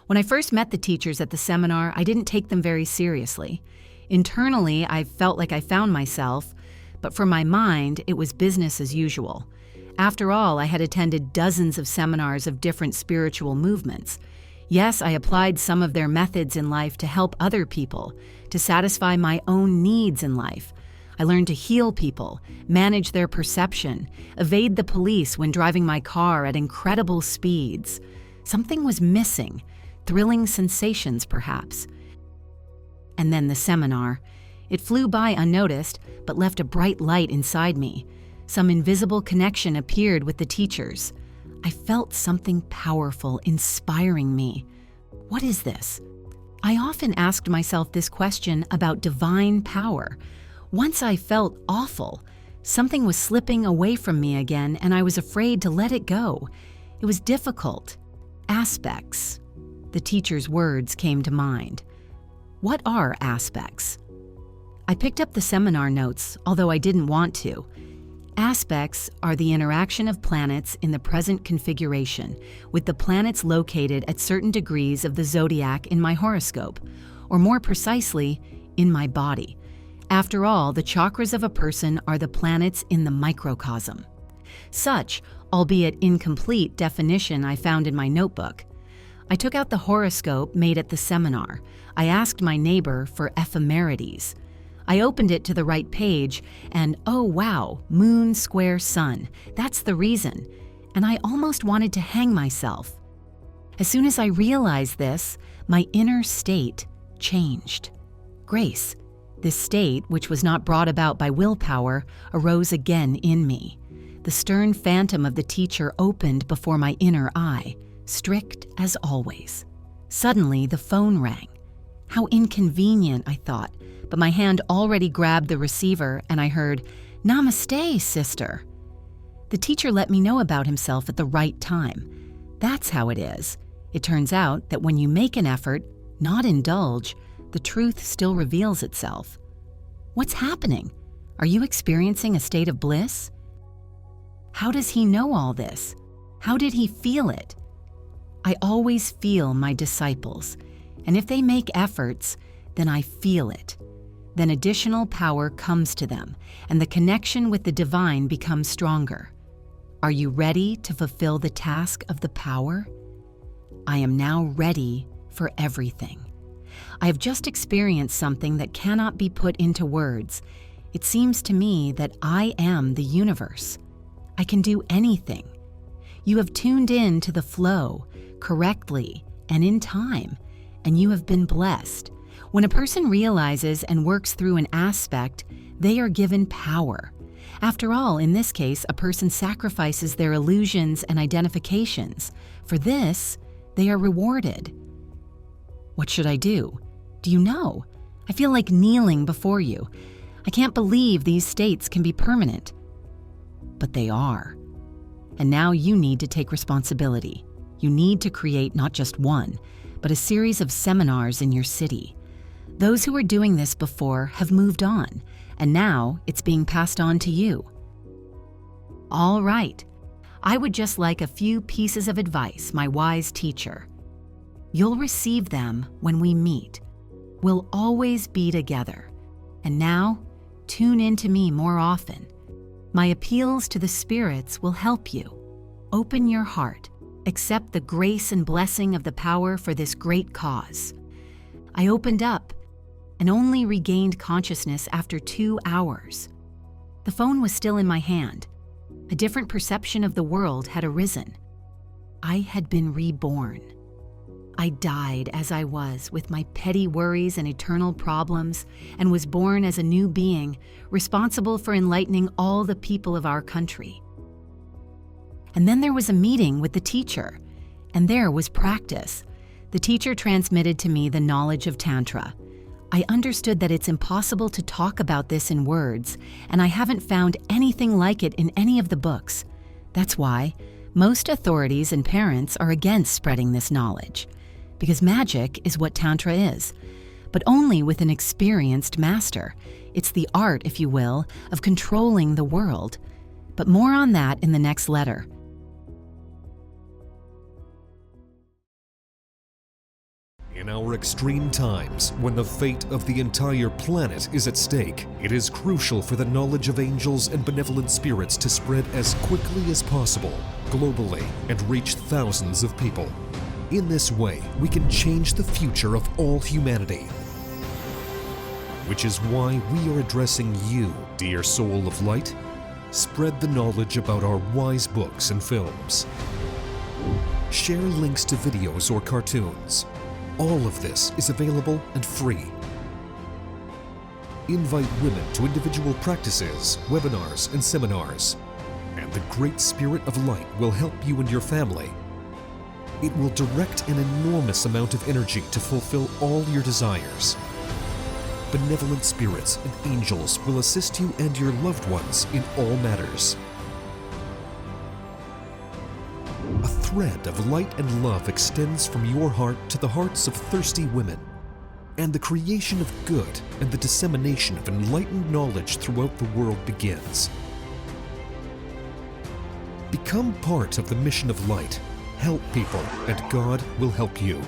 When I first met the teachers at the seminar, I didn't take them very seriously. Internally, I felt like I found myself, but for my mind, it was business as usual. After all, I had attended dozens of seminars of different spiritual movements. Yes, I applied some of their methods in life to help other people, to satisfy my own needs in life. I learned to heal people, manage their perception, evade the police when driving my car at incredible speeds. Something was missing, thrilling sensations perhaps. And then the seminar. It flew by unnoticed, but left a bright light inside me. Some invisible connection appeared with the teachers. I felt something powerful inspiring me. What is this? I often asked myself this question about divine power. Once I felt awful. Something was slipping away from me again, and I was afraid to let it go. It was difficult. Aspects. The teacher's words came to mind. What are aspects? I picked up the seminar notes, although I didn't want to. Aspects are the interaction of planets in the present configuration, with the planets located at certain degrees of the zodiac in my horoscope, or more precisely, in my body. After all, the chakras of a person are the planets in the microcosm. Such, albeit incomplete, definition I found in my notebook. I took out the horoscope made at the seminar. I asked my neighbor for ephemerides. I opened it to the right page, and oh wow, moon square sun. That's the reason. And I almost wanted to hang myself. As soon as I realized this, my inner state changed. Grace, this state, which was not brought about by willpower, arose again in me. The stern phantom of the teacher opened before my inner eye, strict as always. Suddenly, the phone rang. How inconvenient, I thought, but my hand already grabbed the receiver and I heard, "Namaste, sister." The teacher let me know about himself at the right time. That's how it is. It turns out that when you make an effort, not indulge, the truth still reveals itself. What's happening? Are you experiencing a state of bliss? How does he know all this? How did he feel it? I always feel my disciples, and if they make efforts, then I feel it. Then additional power comes to them, and the connection with the divine becomes stronger. Are you ready to fulfill the task of the power? I am now ready for everything. I have just experienced something that cannot be put into words. It seems to me that I am the universe. I can do anything. You have tuned in to the flow, correctly and in time, and you have been blessed. When a person realizes and works through an aspect, they are given power. After all, in this case, a person sacrifices their illusions and identifications. For this, they are rewarded. What should I do? Do you know? I feel like kneeling before you. I can't believe these states can be permanent. But they are. And now you need to take responsibility. You need to create not just one, but a series of seminars in your city. Those who were doing this before have moved on, and now it's being passed on to you. All right, I would just like a few pieces of advice, my wise teacher. You'll receive them when we meet. We'll always be together. And now, tune in to me more often. My appeals to the spirits will help you. Open your heart. Accept the grace and blessing of the power for this great cause. I opened up and only regained consciousness after 2 hours. The phone was still in my hand. A different perception of the world had arisen. I had been reborn. I died as I was with my petty worries and eternal problems and was born as a new being responsible for enlightening all the people of our country. And then there was a meeting with the teacher, and there was practice. The teacher transmitted to me the knowledge of Tantra. I understood that it's impossible to talk about this in words, and I haven't found anything like it in any of the books. That's why most authorities and parents are against spreading this knowledge, because magic is what Tantra is, but only with an experienced master. It's the art, if you will, of controlling the world. But more on that in the next letter. In our extreme times, when the fate of the entire planet is at stake, it is crucial for the knowledge of angels and benevolent spirits to spread as quickly as possible, globally, and reach thousands of people. In this way, we can change the future of all humanity. Which is why we are addressing you, dear soul of light. Spread the knowledge about our wise books and films. Share links to videos or cartoons. All of this is available and free. Invite women to individual practices, webinars, and seminars. And the Great Spirit of Light will help you and your family. It will direct an enormous amount of energy to fulfill all your desires. Benevolent spirits and angels will assist you and your loved ones in all matters. A thread of light and love extends from your heart to the hearts of thirsty women, and the creation of good and the dissemination of enlightened knowledge throughout the world begins. Become part of the mission of light. Help people, and God will help you.